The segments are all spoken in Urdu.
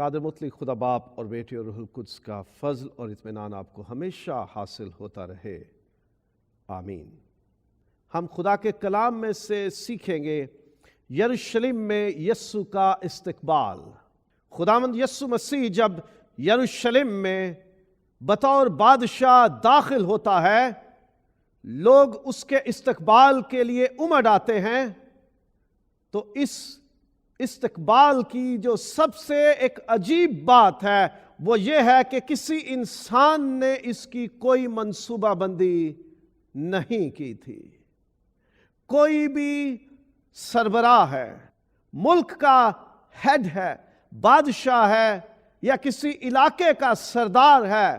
قادر مطلق خدا باپ اور بیٹے اور روح القدس کا فضل اور اطمینان آپ کو ہمیشہ حاصل ہوتا رہے، آمین۔ ہم خدا کے کلام میں سے سیکھیں گے یروشلم میں یسوع کا استقبال۔ خداوند یسوع مسیح جب یروشلم میں بطور بادشاہ داخل ہوتا ہے، لوگ اس کے استقبال کے لیے امڈ آتے ہیں، تو اس استقبال کی جو سب سے ایک عجیب بات ہے وہ یہ ہے کہ کسی انسان نے اس کی کوئی منصوبہ بندی نہیں کی تھی۔ کوئی بھی سربراہ ہے، ملک کا ہیڈ ہے، بادشاہ ہے، یا کسی علاقے کا سردار ہے،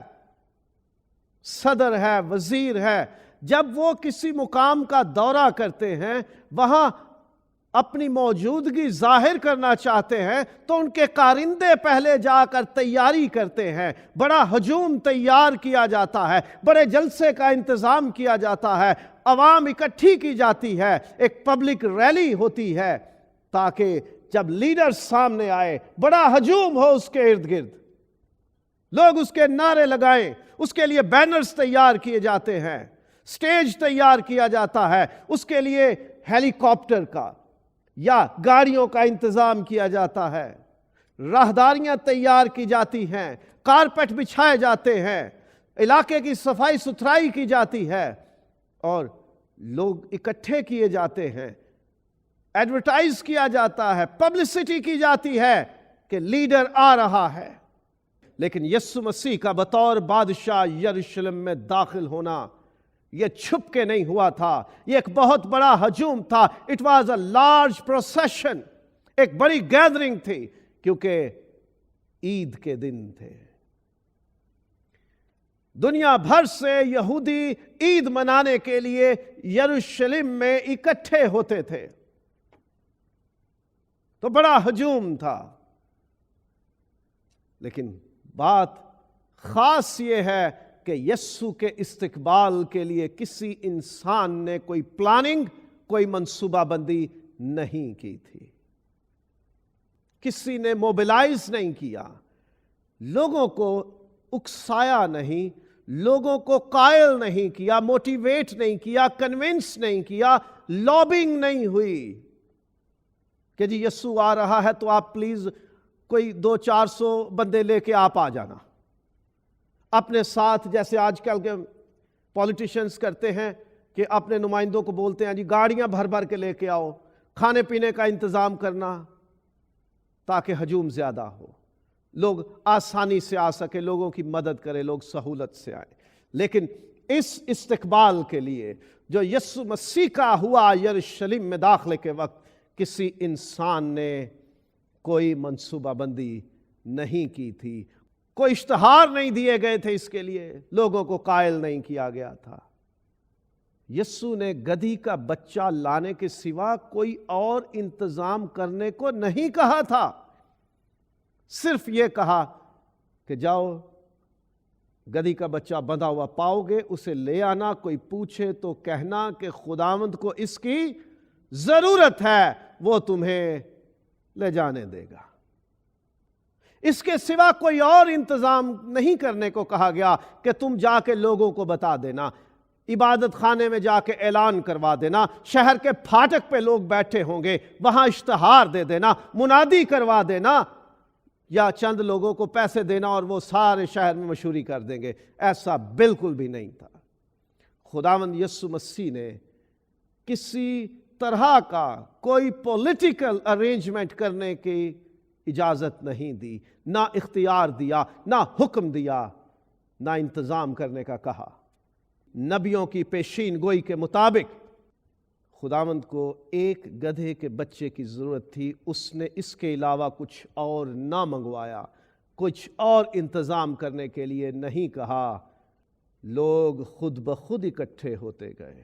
صدر ہے، وزیر ہے، جب وہ کسی مقام کا دورہ کرتے ہیں، وہاں اپنی موجودگی ظاہر کرنا چاہتے ہیں، تو ان کے کارندے پہلے جا کر تیاری کرتے ہیں، بڑا ہجوم تیار کیا جاتا ہے، بڑے جلسے کا انتظام کیا جاتا ہے، عوام اکٹھی کی جاتی ہے، ایک پبلک ریلی ہوتی ہے تاکہ جب لیڈر سامنے آئے بڑا ہجوم ہو اس کے ارد گرد، لوگ اس کے نعرے لگائیں، اس کے لیے بینرز تیار کیے جاتے ہیں، سٹیج تیار کیا جاتا ہے، اس کے لیے ہیلی کاپٹر کا یا گاڑیوں کا انتظام کیا جاتا ہے، راہداریاں تیار کی جاتی ہیں، کارپیٹ بچھائے جاتے ہیں، علاقے کی صفائی ستھرائی کی جاتی ہے، اور لوگ اکٹھے کیے جاتے ہیں، ایڈورٹائز کیا جاتا ہے، پبلسٹی کی جاتی ہے کہ لیڈر آ رہا ہے۔ لیکن یسوع مسیح کا بطور بادشاہ یروشلم میں داخل ہونا یہ چھپ کے نہیں ہوا تھا، یہ ایک بہت بڑا ہجوم تھا۔ It was a large procession, ایک بڑی گیدرنگ تھی، کیونکہ عید کے دن تھے۔ دنیا بھر سے یہودی عید منانے کے لیے یروشلم میں اکٹھے ہوتے تھے، تو بڑا ہجوم تھا۔ لیکن بات خاص یہ ہے کہ یسوع کے استقبال کے لیے کسی انسان نے کوئی پلاننگ، کوئی منصوبہ بندی نہیں کی تھی، کسی نے موبلائز نہیں کیا، لوگوں کو اکسایا نہیں، لوگوں کو قائل نہیں کیا، موٹیویٹ نہیں کیا، کنونس نہیں کیا، لابنگ نہیں ہوئی کہ جی یسوع آ رہا ہے تو آپ پلیز کوئی 200-400 بندے لے کے آپ آ جانا اپنے ساتھ، جیسے آج کل کے پولیٹیشنز کرتے ہیں کہ اپنے نمائندوں کو بولتے ہیں جی گاڑیاں بھر بھر کے لے کے آؤ، کھانے پینے کا انتظام کرنا تاکہ ہجوم زیادہ ہو، لوگ آسانی سے آ سکے، لوگوں کی مدد کرے، لوگ سہولت سے آئے۔ لیکن اس استقبال کے لیے جو یسوع مسیح کا ہوا یروشلم میں داخلے کے وقت، کسی انسان نے کوئی منصوبہ بندی نہیں کی تھی، کوئی اشتہار نہیں دیے گئے تھے، اس کے لیے لوگوں کو قائل نہیں کیا گیا تھا۔ یسوع نے گدھی کا بچہ لانے کے سوا کوئی اور انتظام کرنے کو نہیں کہا تھا، صرف یہ کہا کہ جاؤ گدھی کا بچہ بندھا ہوا پاؤ گے، اسے لے آنا، کوئی پوچھے تو کہنا کہ خداوند کو اس کی ضرورت ہے، وہ تمہیں لے جانے دے گا۔ اس کے سوا کوئی اور انتظام نہیں کرنے کو کہا گیا کہ تم جا کے لوگوں کو بتا دینا، عبادت خانے میں جا کے اعلان کروا دینا، شہر کے پھاٹک پہ لوگ بیٹھے ہوں گے وہاں اشتہار دے دینا، منادی کروا دینا، یا چند لوگوں کو پیسے دینا اور وہ سارے شہر میں مشہوری کر دیں گے۔ ایسا بالکل بھی نہیں تھا۔ خداوند یسوع مسیح نے کسی طرح کا کوئی پولیٹیکل ارینجمنٹ کرنے کی اجازت نہیں دی، نہ اختیار دیا، نہ حکم دیا، نہ انتظام کرنے کا کہا۔ نبیوں کی پیشین گوئی کے مطابق خداوند کو ایک گدھے کے بچے کی ضرورت تھی، اس نے اس کے علاوہ کچھ اور نہ منگوایا، کچھ اور انتظام کرنے کے لیے نہیں کہا۔ لوگ خود بخود اکٹھے ہوتے گئے،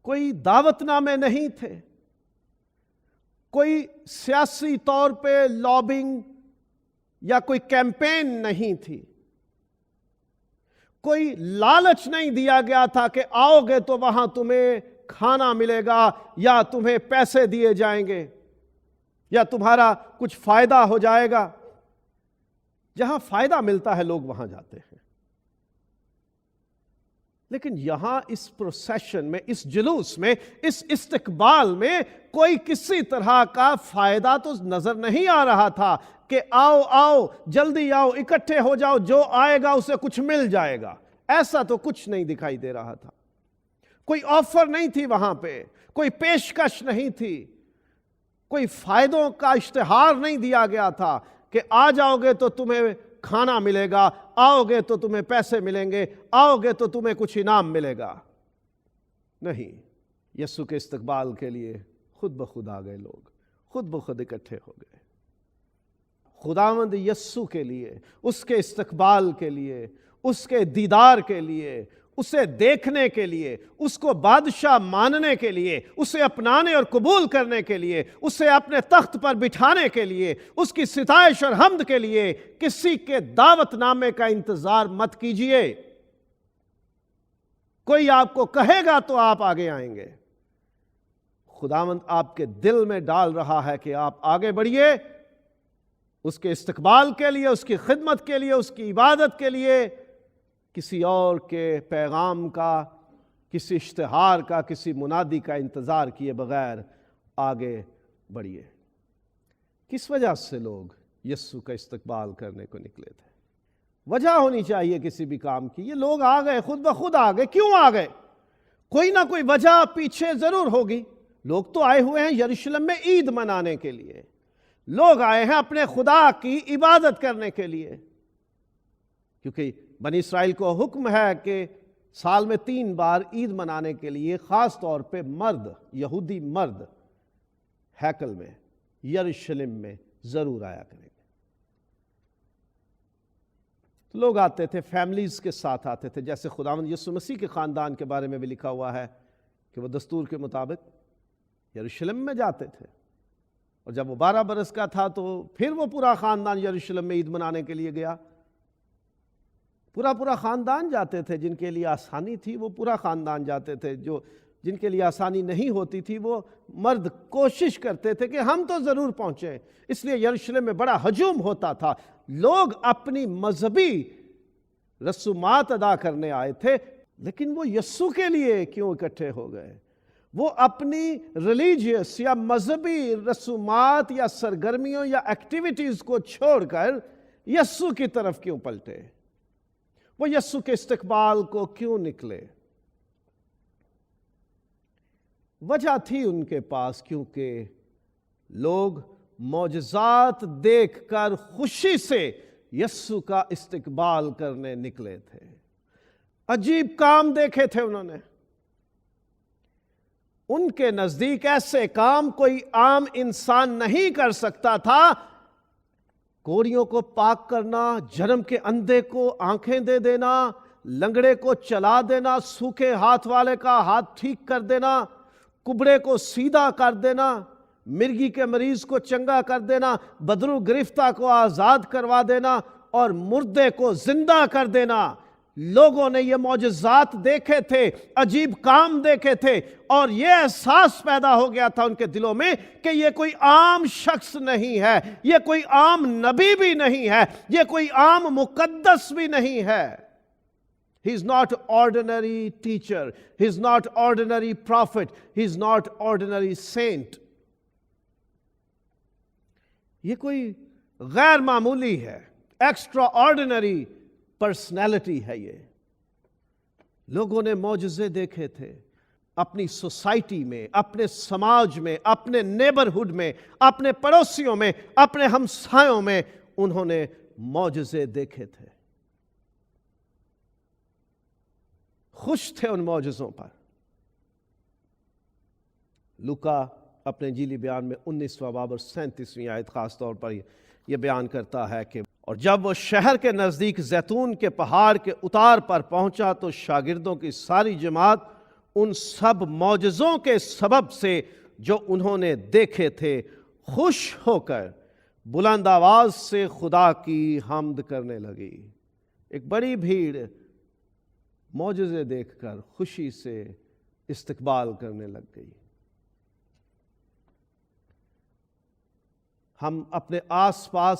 کوئی دعوت نامے نہیں تھے، کوئی سیاسی طور پہ لابنگ یا کوئی کیمپین نہیں تھی، کوئی لالچ نہیں دیا گیا تھا کہ آؤ گے تو وہاں تمہیں کھانا ملے گا یا تمہیں پیسے دیے جائیں گے یا تمہارا کچھ فائدہ ہو جائے گا۔ جہاں فائدہ ملتا ہے لوگ وہاں جاتے ہیں، لیکن یہاں اس پروسیشن میں، اس جلوس میں، اس استقبال میں کوئی کسی طرح کا فائدہ تو نظر نہیں آ رہا تھا کہ آؤ آؤ جلدی آؤ، اکٹھے ہو جاؤ، جو آئے گا اسے کچھ مل جائے گا، ایسا تو کچھ نہیں دکھائی دے رہا تھا۔ کوئی آفر نہیں تھی وہاں پہ، کوئی پیشکش نہیں تھی، کوئی فائدوں کا اشتہار نہیں دیا گیا تھا کہ آ جاؤ گے تو تمہیں کھانا ملے گا، آؤ گے تو تمہیں پیسے ملیں گے، آؤ گے تو تمہیں کچھ انعام ملے گا۔ نہیں، یسوع کے استقبال کے لیے خود بخود آ گئے لوگ، خود بخود اکٹھے ہو گئے۔ خداوند یسوع کے لیے، اس کے استقبال کے لیے، اس کے دیدار کے لیے، اسے دیکھنے کے لیے، اس کو بادشاہ ماننے کے لیے، اسے اپنانے اور قبول کرنے کے لیے، اسے اپنے تخت پر بٹھانے کے لیے، اس کی ستائش اور حمد کے لیے کسی کے دعوت نامے کا انتظار مت کیجئے۔ کوئی آپ کو کہے گا تو آپ آگے آئیں گے۔ خداوند آپ کے دل میں ڈال رہا ہے کہ آپ آگے بڑھیے، اس کے استقبال کے لیے، اس کی خدمت کے لیے، اس کی عبادت کے لیے، کسی اور کے پیغام کا، کسی اشتہار کا، کسی منادی کا انتظار کیے بغیر آگے بڑھیے۔ کس وجہ سے لوگ یسوع کا استقبال کرنے کو نکلے تھے؟ وجہ ہونی چاہیے کسی بھی کام کی۔ یہ لوگ آ گئے، خود بخود آ گئے، کیوں آ گئے؟ کوئی نہ کوئی وجہ پیچھے ضرور ہوگی۔ لوگ تو آئے ہوئے ہیں یروشلم میں عید منانے کے لیے، لوگ آئے ہیں اپنے خدا کی عبادت کرنے کے لیے، کیونکہ بنی اسرائیل کو حکم ہے کہ سال میں 3 بار عید منانے کے لیے خاص طور پہ مرد، یہودی مرد ہیکل میں، یروشلم میں ضرور آیا کریں گے۔ لوگ آتے تھے، فیملیز کے ساتھ آتے تھے، جیسے خداوند یسوع مسیح کے خاندان کے بارے میں بھی لکھا ہوا ہے کہ وہ دستور کے مطابق یروشلم میں جاتے تھے، اور جب وہ 12 برس کا تھا تو پھر وہ پورا خاندان یروشلم میں عید منانے کے لیے گیا۔ پورا خاندان جاتے تھے، جن کے لیے آسانی تھی وہ پورا خاندان جاتے تھے، جن کے لیے آسانی نہیں ہوتی تھی وہ مرد کوشش کرتے تھے کہ ہم تو ضرور پہنچیں۔ اس لیے یروشلم میں بڑا ہجوم ہوتا تھا۔ لوگ اپنی مذہبی رسومات ادا کرنے آئے تھے، لیکن وہ یسوع کے لیے کیوں اکٹھے ہو گئے؟ وہ اپنی ریلیجیس یا مذہبی رسومات یا سرگرمیوں یا ایکٹیویٹیز کو چھوڑ کر یسوع کی طرف کیوں پلٹے؟ وہ یسوع کے استقبال کو کیوں نکلے؟ وجہ تھی ان کے پاس، کیونکہ لوگ معجزات دیکھ کر خوشی سے یسوع کا استقبال کرنے نکلے تھے۔ عجیب کام دیکھے تھے انہوں نے۔ ان کے نزدیک ایسے کام کوئی عام انسان نہیں کر سکتا تھا۔ کوڑیوں کو پاک کرنا، جرم کے اندھے کو آنکھیں دے دینا، لنگڑے کو چلا دینا، سوکھے ہاتھ والے کا ہاتھ ٹھیک کر دینا، کبڑے کو سیدھا کر دینا، مرگی کے مریض کو چنگا کر دینا، بدرو گرفتہ کو آزاد کروا دینا اور مردے کو زندہ کر دینا۔ لوگوں نے یہ معجزات دیکھے تھے، عجیب کام دیکھے تھے، اور یہ احساس پیدا ہو گیا تھا ان کے دلوں میں کہ یہ کوئی عام شخص نہیں ہے، یہ کوئی عام نبی بھی نہیں ہے، یہ کوئی عام مقدس بھی نہیں ہے۔ He is not ordinary teacher, he is not ordinary prophet, he is not ordinary saint۔ یہ کوئی غیر معمولی ہے، ایکسٹرا آرڈینری پرسنالٹی ہے۔ یہ لوگوں نے معجزے دیکھے تھے، اپنی سوسائٹی میں، اپنے سماج میں، اپنے نیبرہڈ میں، اپنے پڑوسیوں میں، اپنے ہمسایوں میں انہوں نے معجزے دیکھے تھے۔ خوش تھے ان معجزوں پر۔ لوکا اپنے انجیلی بیان میں 19واں باب اور 37ویں آیت خاص طور پر یہ بیان کرتا ہے کہ اور جب وہ شہر کے نزدیک زیتون کے پہاڑ کے اتار پر پہنچا تو شاگردوں کی ساری جماعت ان سب معجزوں کے سبب سے جو انہوں نے دیکھے تھے خوش ہو کر بلند آواز سے خدا کی حمد کرنے لگی۔ ایک بڑی بھیڑ معجزے دیکھ کر خوشی سے استقبال کرنے لگ گئی۔ ہم اپنے آس پاس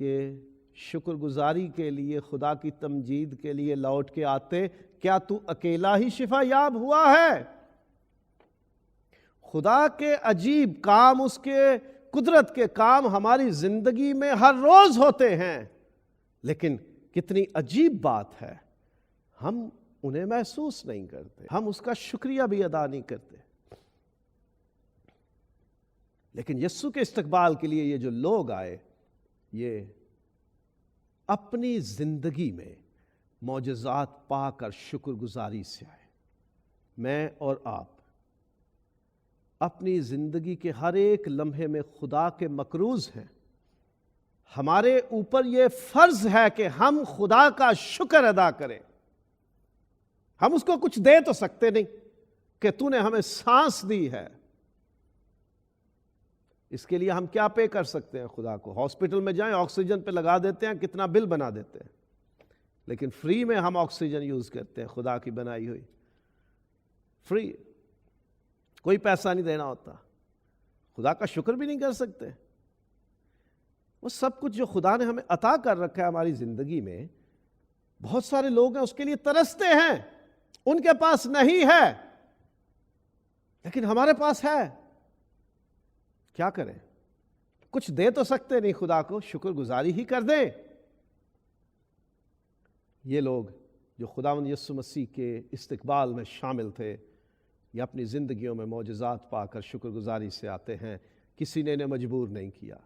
کہ شکر گزاری کے لیے، خدا کی تمجید کے لیے لوٹ کے آتے، کیا تو اکیلا ہی شفا یاب ہوا ہے؟ خدا کے عجیب کام، اس کے قدرت کے کام ہماری زندگی میں ہر روز ہوتے ہیں، لیکن کتنی عجیب بات ہے، ہم انہیں محسوس نہیں کرتے، ہم اس کا شکریہ بھی ادا نہیں کرتے۔ لیکن یسوع کے استقبال کے لیے یہ جو لوگ آئے، یہ اپنی زندگی میں معجزات پا کر شکر گزاری سے آئے۔ میں اور آپ اپنی زندگی کے ہر ایک لمحے میں خدا کے مقروض ہیں۔ ہمارے اوپر یہ فرض ہے کہ ہم خدا کا شکر ادا کریں۔ ہم اس کو کچھ دے تو سکتے نہیں کہ تو نے ہمیں سانس دی ہے، اس کے لیے ہم کیا پے کر سکتے ہیں خدا کو؟ ہاسپٹل میں جائیں، آکسیجن پہ لگا دیتے ہیں، کتنا بل بنا دیتے ہیں، لیکن فری میں ہم آکسیجن یوز کرتے ہیں، خدا کی بنائی ہوئی، فری، کوئی پیسہ نہیں دینا ہوتا۔ خدا کا شکر بھی نہیں کر سکتے۔ وہ سب کچھ جو خدا نے ہمیں عطا کر رکھا ہے ہماری زندگی میں، بہت سارے لوگ ہیں اس کے لیے ترستے ہیں، ان کے پاس نہیں ہے، لیکن ہمارے پاس ہے۔ کیا کریں؟ کچھ دے تو سکتے نہیں خدا کو، شکر گزاری ہی کر دیں۔ یہ لوگ جو خداوند یسوع مسیح کے استقبال میں شامل تھے، یہ اپنی زندگیوں میں معجزات پا کر شکر گزاری سے آتے ہیں، کسی نے انہیں مجبور نہیں کیا،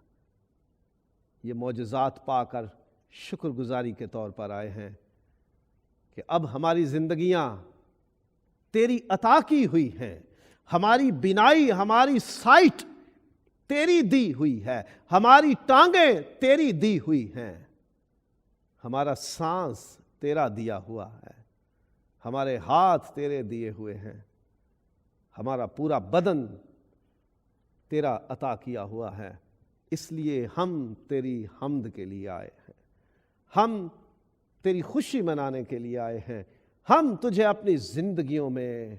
یہ معجزات پا کر شکر گزاری کے طور پر آئے ہیں کہ اب ہماری زندگیاں تیری عطا کی ہوئی ہیں، ہماری بینائی، ہماری سائٹ تیری دی ہوئی ہے، ہماری ٹانگیں تیری دی ہوئی ہیں، ہمارا سانس تیرا دیا ہوا ہے، ہمارے ہاتھ تیرے دیے ہوئے ہیں، ہمارا پورا بدن تیرا عطا کیا ہوا ہے، اس لیے ہم تیری حمد کے لیے آئے ہیں، ہم تیری خوشی منانے کے لیے آئے ہیں، ہم تجھے اپنی زندگیوں میں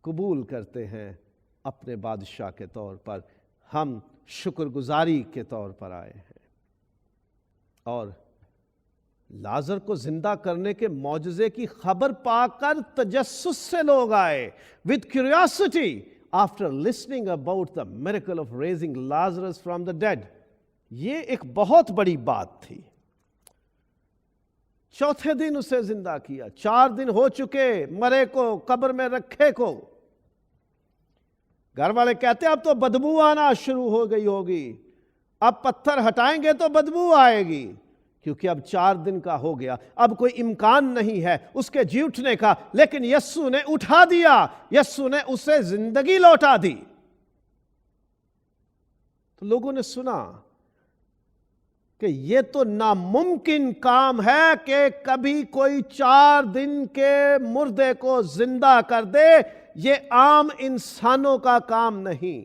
قبول کرتے ہیں اپنے بادشاہ کے طور پر، ہم شکر گزاری کے طور پر آئے ہیں۔ اور لازر کو زندہ کرنے کے معجزے کی خبر پا کر تجسس سے لوگ آئے، with curiosity after listening about the miracle of raising Lazarus from the dead۔ یہ ایک بہت بڑی بات تھی۔ چوتھے دن اسے زندہ کیا، 4 دن ہو چکے مرے کو، قبر میں رکھے کو۔ گھر والے کہتے اب تو بدبو آنا شروع ہو گئی ہوگی، اب پتھر ہٹائیں گے تو بدبو آئے گی، کیونکہ اب 4 دن کا ہو گیا، اب کوئی امکان نہیں ہے اس کے جی اٹھنے کا، لیکن یسوع نے اٹھا دیا، یسوع نے اسے زندگی لوٹا دی۔ تو لوگوں نے سنا کہ یہ تو ناممکن کام ہے کہ کبھی کوئی 4 دن کے مردے کو زندہ کر دے، یہ عام انسانوں کا کام نہیں،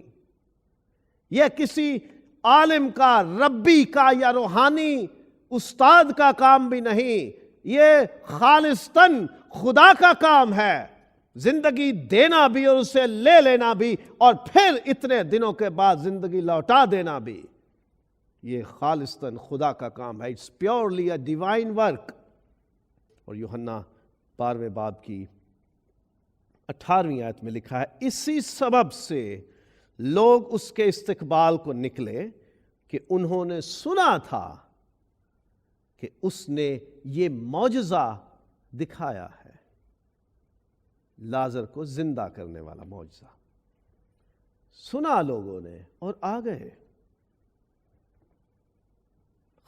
یہ کسی عالم کا، ربی کا یا روحانی استاد کا کام بھی نہیں، یہ خالصتاً خدا کا کام ہے، زندگی دینا بھی اور اسے لے لینا بھی، اور پھر اتنے دنوں کے بعد زندگی لوٹا دینا بھی، یہ خالصتاً خدا کا کام ہے۔ It's purely a divine work. اور یوحنا 12ویں باب کی 18ویں آیت میں لکھا ہے، اسی سبب سے لوگ اس کے استقبال کو نکلے کہ انہوں نے سنا تھا کہ اس نے یہ معجزہ دکھایا ہے، لازر کو زندہ کرنے والا معجزہ سنا لوگوں نے اور آ گئے۔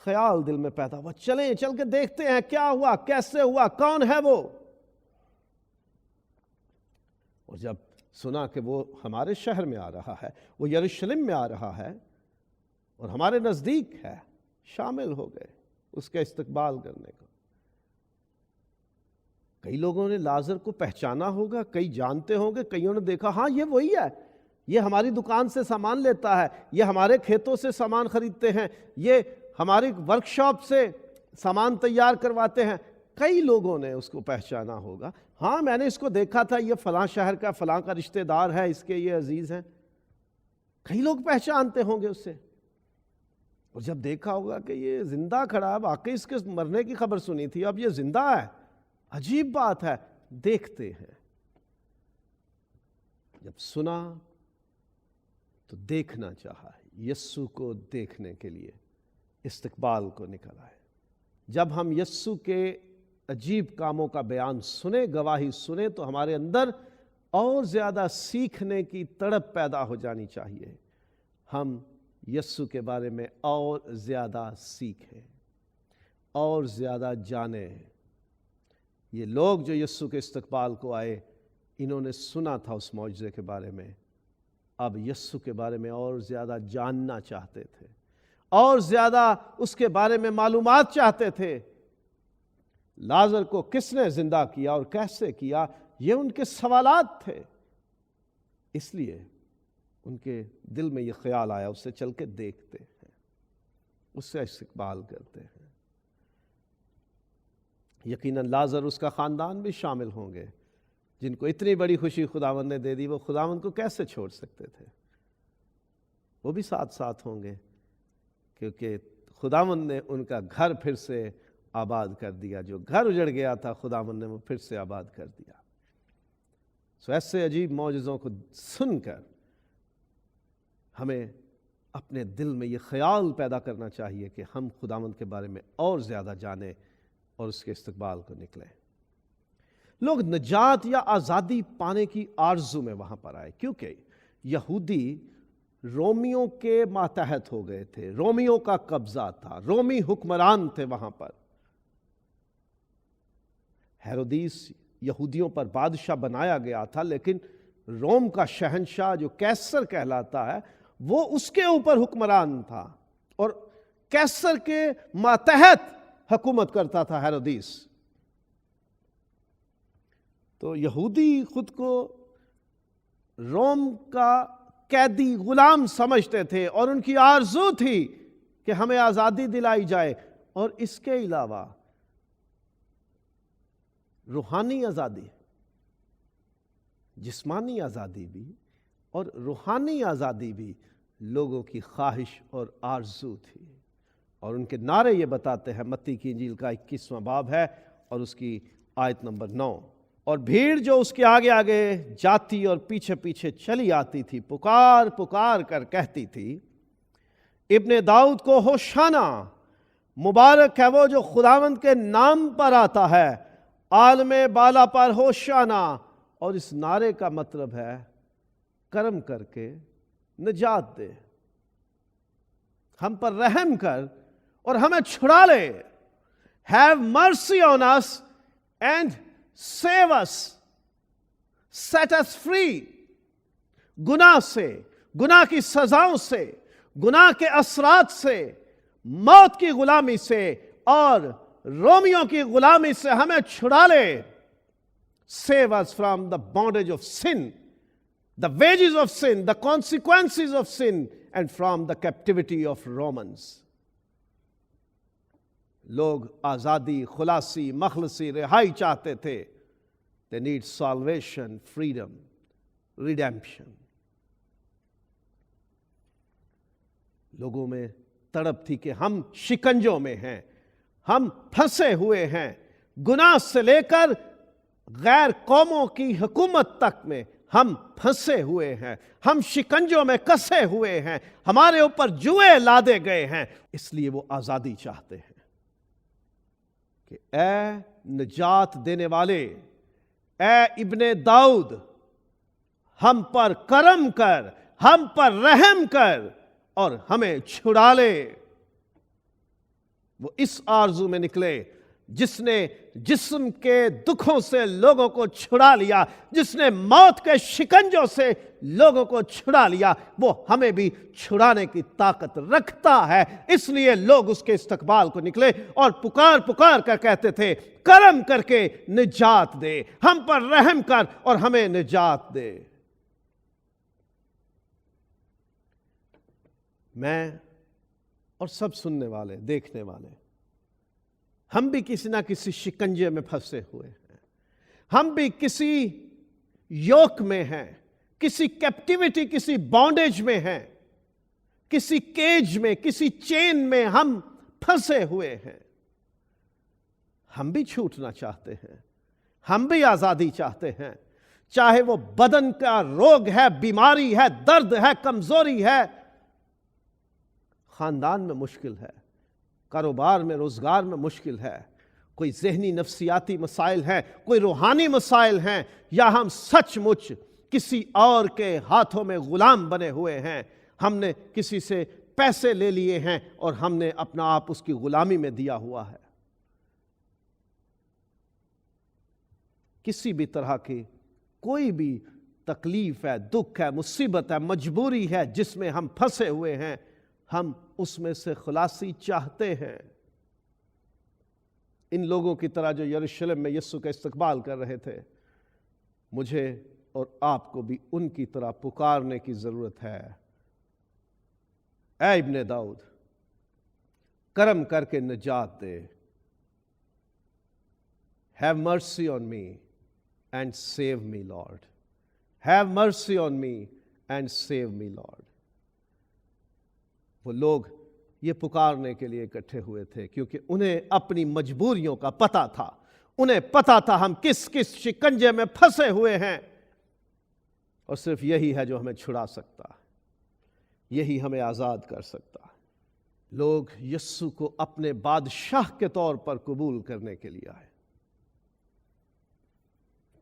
خیال دل میں پیدا ہوا، چلیں چل کے دیکھتے ہیں کیا ہوا، کیسے ہوا، کون ہے وہ۔ اور جب سنا کہ وہ ہمارے شہر میں آ رہا ہے، وہ یروشلم میں آ رہا ہے اور ہمارے نزدیک ہے، شامل ہو گئے اس کے استقبال کرنے کو۔ کئی لوگوں نے لازر کو پہچانا ہوگا، کئی جانتے ہوں گے، کئیوں نے دیکھا ہاں یہ وہی ہے، یہ ہماری دکان سے سامان لیتا ہے، یہ ہمارے کھیتوں سے سامان خریدتے ہیں، یہ ہماری ورکشاپ سے سامان تیار کرواتے ہیں۔ کئی لوگوں نے اس کو پہچانا ہوگا، ہاں میں نے اس کو دیکھا تھا، یہ فلاں شہر کا فلاں کا رشتہ دار ہے، اس کے یہ عزیز ہیں۔ کئی لوگ پہچانتے ہوں گے اسے، اور جب دیکھا ہوگا کہ یہ زندہ کھڑا ہے، واقعی اس کے مرنے کی خبر سنی تھی، اب یہ زندہ ہے، عجیب بات ہے، دیکھتے ہیں۔ جب سنا تو دیکھنا چاہا، یسوع کو دیکھنے کے لیے استقبال کو نکل آئے۔ جب ہم یسوع کے عجیب کاموں کا بیان سنیں، گواہی سنیں، تو ہمارے اندر اور زیادہ سیکھنے کی تڑپ پیدا ہو جانی چاہیے۔ ہم یسوع کے بارے میں اور زیادہ سیکھیں، اور زیادہ جانیں۔ یہ لوگ جو یسوع کے استقبال کو آئے، انہوں نے سنا تھا اس معجزے کے بارے میں، اب یسوع کے بارے میں اور زیادہ جاننا چاہتے تھے، اور زیادہ اس کے بارے میں معلومات چاہتے تھے۔ لازر کو کس نے زندہ کیا اور کیسے کیا، یہ ان کے سوالات تھے، اس لیے ان کے دل میں یہ خیال آیا، اس سے چل کے دیکھتے ہیں، اس سے استقبال کرتے ہیں۔ یقیناً لازر اس کا خاندان بھی شامل ہوں گے، جن کو اتنی بڑی خوشی خداوند نے دے دی، وہ خداوند کو کیسے چھوڑ سکتے تھے؟ وہ بھی ساتھ ساتھ ہوں گے، کیونکہ خداوند نے ان کا گھر پھر سے آباد کر دیا۔ جو گھر اجڑ گیا تھا، خداوند نے وہ پھر سے آباد کر دیا۔ سو ایسے عجیب معجزوں کو سن کر ہمیں اپنے دل میں یہ خیال پیدا کرنا چاہیے کہ ہم خداوند کے بارے میں اور زیادہ جانیں اور اس کے استقبال کو نکلیں۔ لوگ نجات یا آزادی پانے کی آرزو میں وہاں پر آئے، کیونکہ یہودی رومیوں کے ماتحت ہو گئے تھے، رومیوں کا قبضہ تھا، رومی حکمران تھے وہاں پر۔ ہیرودیس یہودیوں پر بادشاہ بنایا گیا تھا، لیکن روم کا شہنشاہ جو کیسر کہلاتا ہے، وہ اس کے اوپر حکمران تھا، اور کیسر کے ماتحت حکومت کرتا تھا ہیرودیس۔ تو یہودی خود کو روم کا قیدی، غلام سمجھتے تھے، اور ان کی آرزو تھی کہ ہمیں آزادی دلائی جائے۔ اور اس کے علاوہ روحانی آزادی، جسمانی آزادی بھی اور روحانی آزادی بھی لوگوں کی خواہش اور آرزو تھی۔ اور ان کے نعرے یہ بتاتے ہیں، متی کی انجیل کا 21واں باب ہے اور اس کی آیت نمبر 9، اور بھیڑ جو اس کے آگے آگے جاتی اور پیچھے پیچھے چلی آتی تھی، پکار پکار کر کہتی تھی، ابن داؤد کو ہوشانا، مبارک ہے وہ جو خداوند کے نام پر آتا ہے، عالم بالا پر ہوشانا۔ اور اس نعرے کا مطلب ہے کرم کر کے نجات دے، ہم پر رحم کر اور ہمیں چھڑا لے۔ Have mercy on us and save us, set us free۔ گناہ سے، گناہ کی سزاؤں سے، گناہ کے اثرات سے، موت کی غلامی سے اور رومیوں کی غلامی سے ہمیں چھڑا لے۔ Save us from the bondage of sin, the wages of sin, the consequences of sin, and from the captivity of Romans۔ لوگ آزادی، خلاصی، مخلصی، رہائی چاہتے تھے۔ They need salvation, freedom, redemption۔ لوگوں میں تڑپ تھی کہ ہم شکنجوں میں ہیں، ہم پھنسے ہوئے ہیں، گناہ سے لے کر غیر قوموں کی حکومت تک میں ہم پھنسے ہوئے ہیں، ہم شکنجوں میں کسے ہوئے ہیں، ہمارے اوپر جوئے لادے گئے ہیں۔ اس لیے وہ آزادی چاہتے ہیں کہ اے نجات دینے والے، اے ابن داؤد، ہم پر کرم کر، ہم پر رحم کر اور ہمیں چھڑا لے۔ وہ اس آرزو میں نکلے جس نے جسم کے دکھوں سے لوگوں کو چھڑا لیا، جس نے موت کے شکنجوں سے لوگوں کو چھڑا لیا، وہ ہمیں بھی چھڑانے کی طاقت رکھتا ہے۔ اس لیے لوگ اس کے استقبال کو نکلے اور پکار پکار کر کہتے تھے، کرم کر کے نجات دے، ہم پر رحم کر اور ہمیں نجات دے۔ میں اور سب سننے والے، دیکھنے والے، ہم بھی کسی نہ کسی شکنجے میں پھنسے ہوئے ہیں، ہم بھی کسی یوک میں ہیں، کسی کیپٹیوٹی، کسی بانڈیج میں ہیں۔ کسی کیج میں، کسی چین میں ہم پھنسے ہوئے ہیں۔ ہم بھی چھوٹنا چاہتے ہیں، ہم بھی آزادی چاہتے ہیں، چاہے وہ بدن کا روگ ہے، بیماری ہے، درد ہے، کمزوری ہے، خاندان میں مشکل ہے، کاروبار میں، روزگار میں مشکل ہے، کوئی ذہنی نفسیاتی مسائل ہیں، کوئی روحانی مسائل ہیں، یا ہم سچ مچ کسی اور کے ہاتھوں میں غلام بنے ہوئے ہیں، ہم نے کسی سے پیسے لے لیے ہیں اور ہم نے اپنا آپ اس کی غلامی میں دیا ہوا ہے۔ کسی بھی طرح کی کوئی بھی تکلیف ہے، دکھ ہے، مصیبت ہے، مجبوری ہے جس میں ہم پھنسے ہوئے ہیں، ہم اس میں سے خلاصی چاہتے ہیں۔ ان لوگوں کی طرح جو یروشلم میں یسوع کا استقبال کر رہے تھے، مجھے اور آپ کو بھی ان کی طرح پکارنے کی ضرورت ہے۔ اے ابن داؤد، کرم کر کے نجات دے۔ Have mercy on me and save me, Lord. Have mercy on me and save me, Lord. وہ لوگ یہ پکارنے کے لیے اکٹھے ہوئے تھے کیونکہ انہیں اپنی مجبوریوں کا پتہ تھا، انہیں پتہ تھا ہم کس کس شکنجے میں پھنسے ہوئے ہیں، اور صرف یہی ہے جو ہمیں چھڑا سکتا ہے، یہی ہمیں آزاد کر سکتا ہے۔ لوگ یسوع کو اپنے بادشاہ کے طور پر قبول کرنے کے لیے آئے۔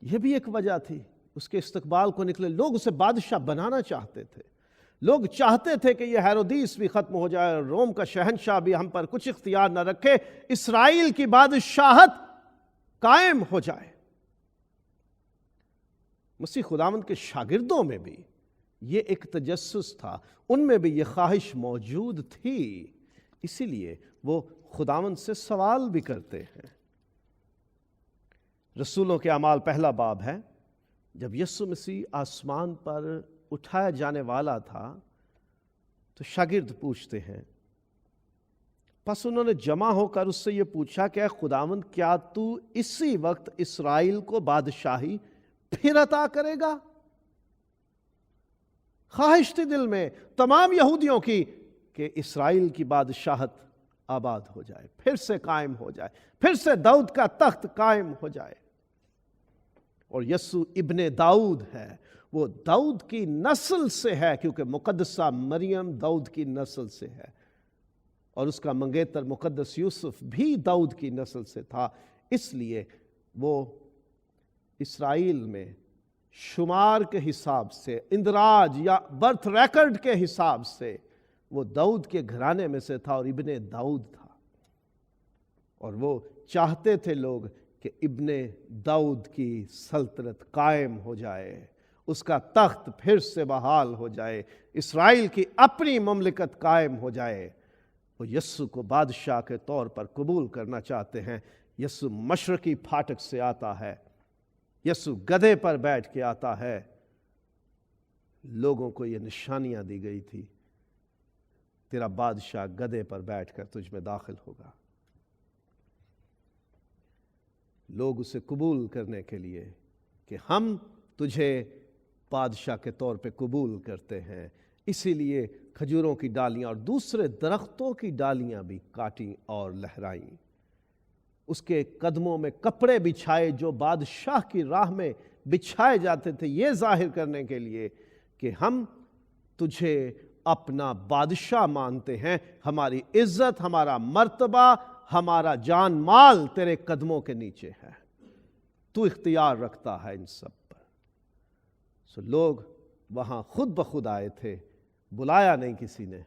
یہ بھی ایک وجہ تھی اس کے استقبال کو نکلے۔ لوگ اسے بادشاہ بنانا چاہتے تھے، لوگ چاہتے تھے کہ یہ ہیرودیس بھی ختم ہو جائے، روم کا شہنشاہ بھی ہم پر کچھ اختیار نہ رکھے، اسرائیل کی بادشاہت قائم ہو جائے۔ مسیح خداوند کے شاگردوں میں بھی یہ ایک تجسس تھا، ان میں بھی یہ خواہش موجود تھی، اسی لیے وہ خداوند سے سوال بھی کرتے ہیں۔ رسولوں کے اعمال پہلا باب ہے، جب یسوع مسیح آسمان پر اٹھایا جانے والا تھا تو شاگرد پوچھتے ہیں، پس انہوں نے جمع ہو کر اس سے یہ پوچھا کہ اے خداوند، کیا تو اسی وقت اسرائیل کو بادشاہی پھر عطا کرے گا؟ خواہش تھی دل میں تمام یہودیوں کی کہ اسرائیل کی بادشاہت آباد ہو جائے، پھر سے قائم ہو جائے، پھر سے داؤد کا تخت قائم ہو جائے۔ اور یسوع ابن داؤد ہے، وہ داؤد کی نسل سے ہے، کیونکہ مقدسہ مریم داؤد کی نسل سے ہے، اور اس کا منگیتر مقدس یوسف بھی داؤد کی نسل سے تھا، اس لیے وہ اسرائیل میں شمار کے حساب سے، اندراج یا برتھ ریکارڈ کے حساب سے وہ داؤد کے گھرانے میں سے تھا اور ابن داؤد تھا، اور وہ چاہتے تھے لوگ کہ ابن داؤد کی سلطنت قائم ہو جائے، اس کا تخت پھر سے بحال ہو جائے، اسرائیل کی اپنی مملکت قائم ہو جائے۔ وہ یسوع کو بادشاہ کے طور پر قبول کرنا چاہتے ہیں۔ یسوع مشرقی پھاٹک سے آتا ہے، یسوع گدھے پر بیٹھ کے آتا ہے۔ لوگوں کو یہ نشانیاں دی گئی تھی، تیرا بادشاہ گدھے پر بیٹھ کر تجھ میں داخل ہوگا۔ لوگ اسے قبول کرنے کے لیے کہ ہم تجھے بادشاہ کے طور پہ قبول کرتے ہیں، اسی لیے کھجوروں کی ڈالیاں اور دوسرے درختوں کی ڈالیاں بھی کاٹیں اور لہرائیں، اس کے قدموں میں کپڑے بچھائے جو بادشاہ کی راہ میں بچھائے جاتے تھے، یہ ظاہر کرنے کے لیے کہ ہم تجھے اپنا بادشاہ مانتے ہیں، ہماری عزت، ہمارا مرتبہ، ہمارا جان مال تیرے قدموں کے نیچے ہے، تو اختیار رکھتا ہے ان سب پر۔ سو لوگ وہاں خود بخود آئے تھے، بلایا نہیں کسی نے۔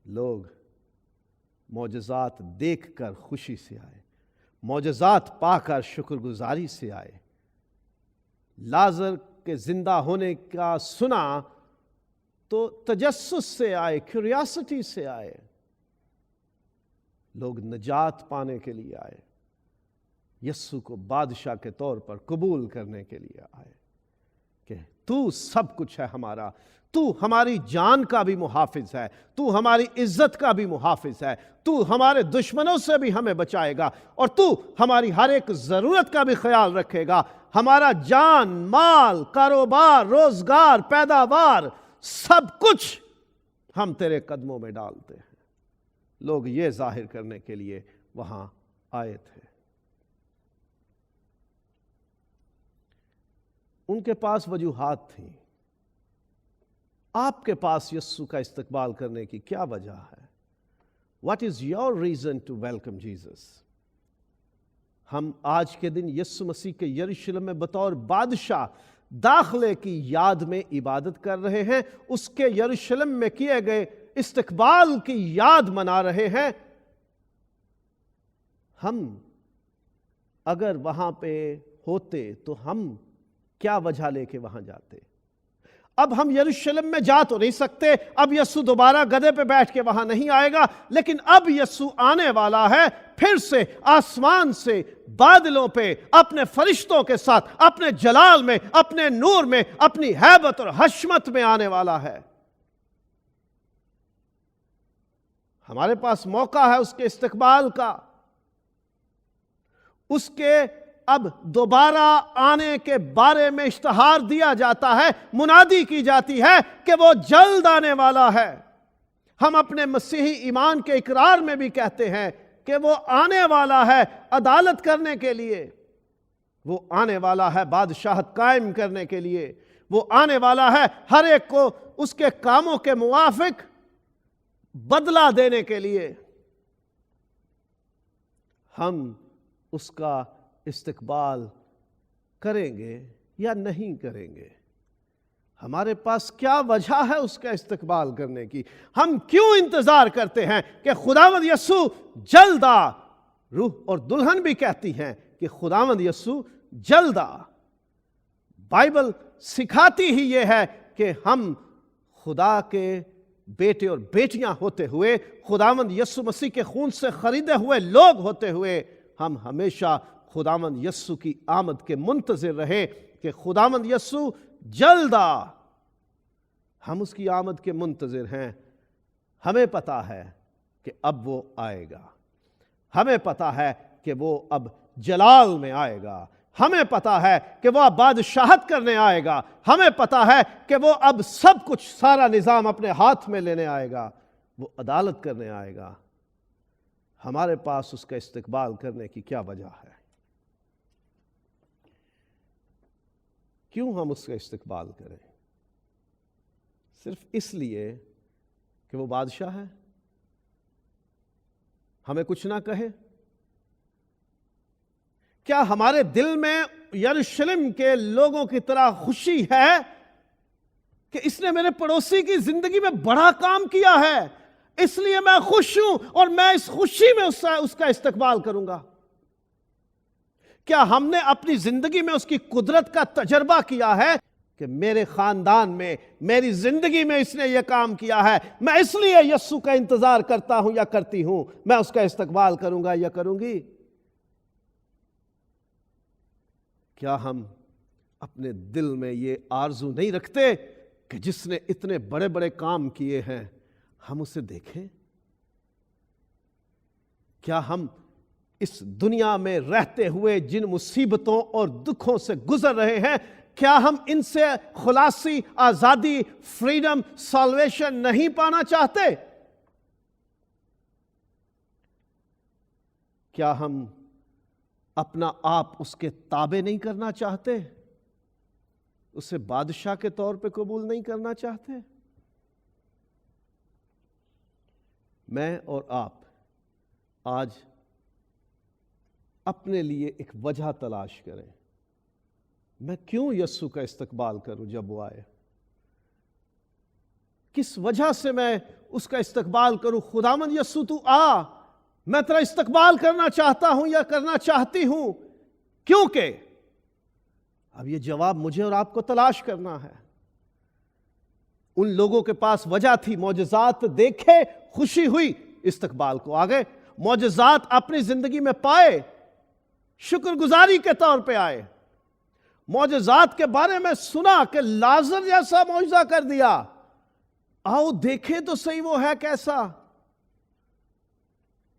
لوگ معجزات دیکھ کر خوشی سے آئے، معجزات پا کر شکر گزاری سے آئے، لازر کے زندہ ہونے کا سنا تو تجسس سے آئے، کیوریاسٹی سے آئے۔ لوگ نجات پانے کے لیے آئے، یسوع کو بادشاہ کے طور پر قبول کرنے کے لیے آئے کہ تو سب کچھ ہے ہمارا، تو ہماری جان کا بھی محافظ ہے، تو ہماری عزت کا بھی محافظ ہے، تو ہمارے دشمنوں سے بھی ہمیں بچائے گا، اور تو ہماری ہر ایک ضرورت کا بھی خیال رکھے گا۔ ہمارا جان، مال، کاروبار، روزگار، پیداوار، سب کچھ ہم تیرے قدموں میں ڈالتے ہیں۔ لوگ یہ ظاہر کرنے کے لیے وہاں آئے تھے۔ ان کے پاس وجوہات تھیں۔ آپ کے پاس یسوع کا استقبال کرنے کی کیا وجہ ہے؟ What is your reason to welcome Jesus؟ ہم آج کے دن یسوع مسیح کے یروشلم میں بطور بادشاہ داخلے کی یاد میں عبادت کر رہے ہیں، اس کے یروشلم میں کیے گئے استقبال کی یاد منا رہے ہیں۔ ہم اگر وہاں پہ ہوتے تو ہم کیا وجہ لے کے وہاں جاتے؟ اب ہم یروشلم میں جا تو نہیں سکتے، اب یسوع دوبارہ گدھے پہ بیٹھ کے وہاں نہیں آئے گا، لیکن اب یسوع آنے والا ہے، پھر سے آسمان سے بادلوں پہ اپنے فرشتوں کے ساتھ، اپنے جلال میں، اپنے نور میں، اپنی ہیبت اور حشمت میں آنے والا ہے۔ ہمارے پاس موقع ہے اس کے استقبال کا، اس کے اب دوبارہ آنے کے بارے میں اشتہار دیا جاتا ہے، منادی کی جاتی ہے کہ وہ جلد آنے والا ہے۔ ہم اپنے مسیحی ایمان کے اقرار میں بھی کہتے ہیں کہ وہ آنے والا ہے عدالت کرنے کے لیے، وہ آنے والا ہے بادشاہت قائم کرنے کے لیے، وہ آنے والا ہے ہر ایک کو اس کے کاموں کے موافق بدلہ دینے کے لیے۔ ہم اس کا استقبال کریں گے یا نہیں کریں گے؟ ہمارے پاس کیا وجہ ہے اس کا استقبال کرنے کی؟ ہم کیوں انتظار کرتے ہیں کہ خداوند یسوع جلد آ؟ روح اور دلہن بھی کہتی ہیں کہ خداوند یسوع جلد آ۔ بائبل سکھاتی ہی یہ ہے کہ ہم خدا کے بیٹے اور بیٹیاں ہوتے ہوئے، خداوند یسوع مسیح کے خون سے خریدے ہوئے لوگ ہوتے ہوئے، ہم ہمیشہ خداوند یسوع کی آمد کے منتظر رہے کہ خداوند یسوع جلد آ۔ ہم اس کی آمد کے منتظر ہیں۔ ہمیں پتا ہے کہ اب وہ آئے گا، ہمیں پتا ہے کہ وہ اب جلال میں آئے گا، ہمیں پتا ہے کہ وہ اب بادشاہت کرنے آئے گا، ہمیں پتا ہے کہ وہ اب سب کچھ، سارا نظام اپنے ہاتھ میں لینے آئے گا، وہ عدالت کرنے آئے گا۔ ہمارے پاس اس کا استقبال کرنے کی کیا وجہ ہے؟ کیوں ہم اس کا استقبال کریں؟ صرف اس لیے کہ وہ بادشاہ ہے، ہمیں کچھ نہ کہے؟ کیا ہمارے دل میں یروشلم کے لوگوں کی طرح خوشی ہے کہ اس نے میرے پڑوسی کی زندگی میں بڑا کام کیا ہے، اس لیے میں خوش ہوں اور میں اس خوشی میں اس کا استقبال کروں گا؟ کیا ہم نے اپنی زندگی میں اس کی قدرت کا تجربہ کیا ہے کہ میرے خاندان میں، میری زندگی میں اس نے یہ کام کیا ہے، میں اس لیے یسوع کا انتظار کرتا ہوں یا کرتی ہوں، میں اس کا استقبال کروں گا یا کروں گی؟ کیا ہم اپنے دل میں یہ آرزو نہیں رکھتے کہ جس نے اتنے بڑے بڑے کام کیے ہیں ہم اسے دیکھیں؟ کیا ہم اس دنیا میں رہتے ہوئے جن مصیبتوں اور دکھوں سے گزر رہے ہیں، کیا ہم ان سے خلاصی، آزادی، فریڈم، سالویشن نہیں پانا چاہتے؟ کیا ہم اپنا آپ اس کے تابع نہیں کرنا چاہتے؟ اسے بادشاہ کے طور پہ قبول نہیں کرنا چاہتے؟ میں اور آپ آج اپنے لیے ایک وجہ تلاش کریں، میں کیوں یسوع کا استقبال کروں جب وہ آئے؟ کس وجہ سے میں اس کا استقبال کروں؟ خداوند یسوع تو آ، میں تیرا استقبال کرنا چاہتا ہوں یا کرنا چاہتی ہوں، کیونکہ اب یہ جواب مجھے اور آپ کو تلاش کرنا ہے۔ ان لوگوں کے پاس وجہ تھی، معجزات دیکھے، خوشی ہوئی، استقبال کو آگے، معجزات اپنی زندگی میں پائے، شکر گزاری کے طور پہ آئے، معجزات کے بارے میں سنا کہ لازر جیسا معجزہ کر دیا، آؤ دیکھیں تو صحیح وہ ہے کیسا۔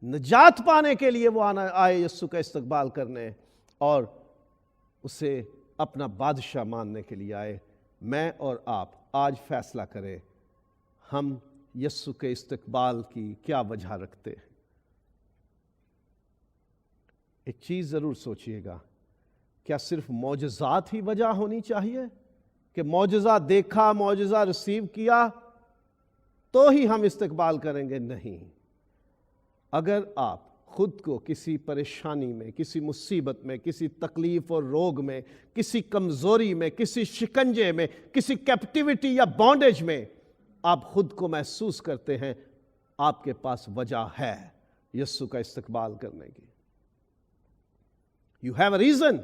نجات پانے کے لیے وہ آئے یسوع کا استقبال کرنے اور اسے اپنا بادشاہ ماننے کے لیے آئے۔ میں اور آپ آج فیصلہ کریں، ہم یسوع کے استقبال کی کیا وجہ رکھتے ہیں؟ ایک چیز ضرور سوچئے گا، کیا صرف معجزات ہی وجہ ہونی چاہیے کہ معجزہ دیکھا، معجزہ ریسیو کیا تو ہی ہم استقبال کریں گے؟ نہیں۔ اگر آپ خود کو کسی پریشانی میں، کسی مصیبت میں، کسی تکلیف اور روگ میں، کسی کمزوری میں، کسی شکنجے میں، کسی کیپٹیوٹی یا بانڈیج میں آپ خود کو محسوس کرتے ہیں، آپ کے پاس وجہ ہے یسوع کا استقبال کرنے کی۔ You have a reason۔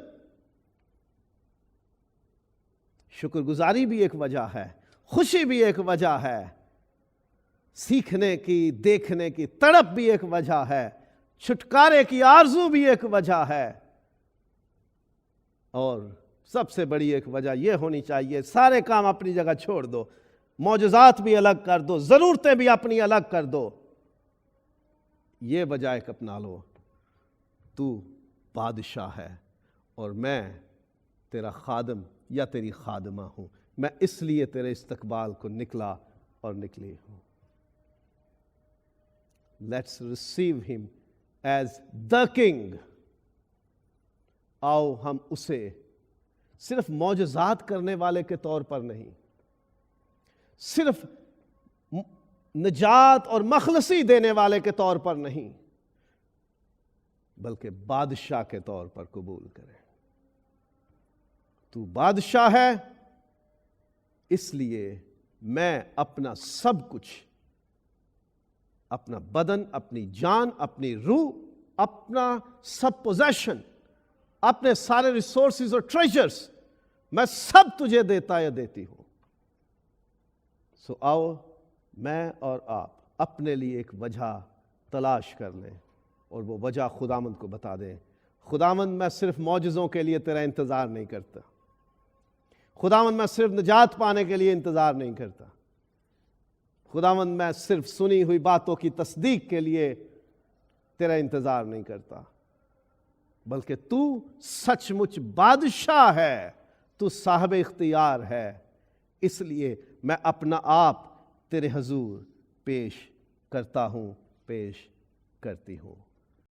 شکر گزاری بھی ایک وجہ ہے، خوشی بھی ایک وجہ ہے، سیکھنے کی، دیکھنے کی تڑپ بھی ایک وجہ ہے، چھٹکارے کی آرزو بھی ایک وجہ ہے، اور سب سے بڑی ایک وجہ یہ ہونی چاہیے، سارے کام اپنی جگہ چھوڑ دو، معجزات بھی الگ کر دو، ضرورتیں بھی اپنی الگ کر دو، یہ وجہ ایک اپنا لو، تو بادشاہ ہے اور میں تیرا خادم یا تیری خادمہ ہوں، میں اس لیے تیرے استقبال کو نکلا اور نکلی ہوں۔ Let's receive him as the king۔ آؤ ہم اسے صرف معجزات کرنے والے کے طور پر نہیں، صرف نجات اور مخلصی دینے والے کے طور پر نہیں، بلکہ بادشاہ کے طور پر قبول کریں۔ تو بادشاہ ہے، اس لیے میں اپنا سب کچھ، اپنا بدن، اپنی جان، اپنی روح، اپنا سب پوزیشن، اپنے سارے ریسورسز اور ٹریجرز، میں سب تجھے دیتا یا دیتی ہوں۔ سو آؤ میں اور آپ اپنے لیے ایک وجہ تلاش کر لیں اور وہ وجہ خداوند کو بتا دیں۔ خداوند میں صرف معجزوں کے لیے تیرا انتظار نہیں کرتا، خداوند میں صرف نجات پانے کے لیے انتظار نہیں کرتا، خداوند میں صرف سنی ہوئی باتوں کی تصدیق کے لیے تیرا انتظار نہیں کرتا، بلکہ تو سچ مچ بادشاہ ہے، تو صاحب اختیار ہے، اس لیے میں اپنا آپ تیرے حضور پیش کرتا ہوں، پیش کرتی ہوں۔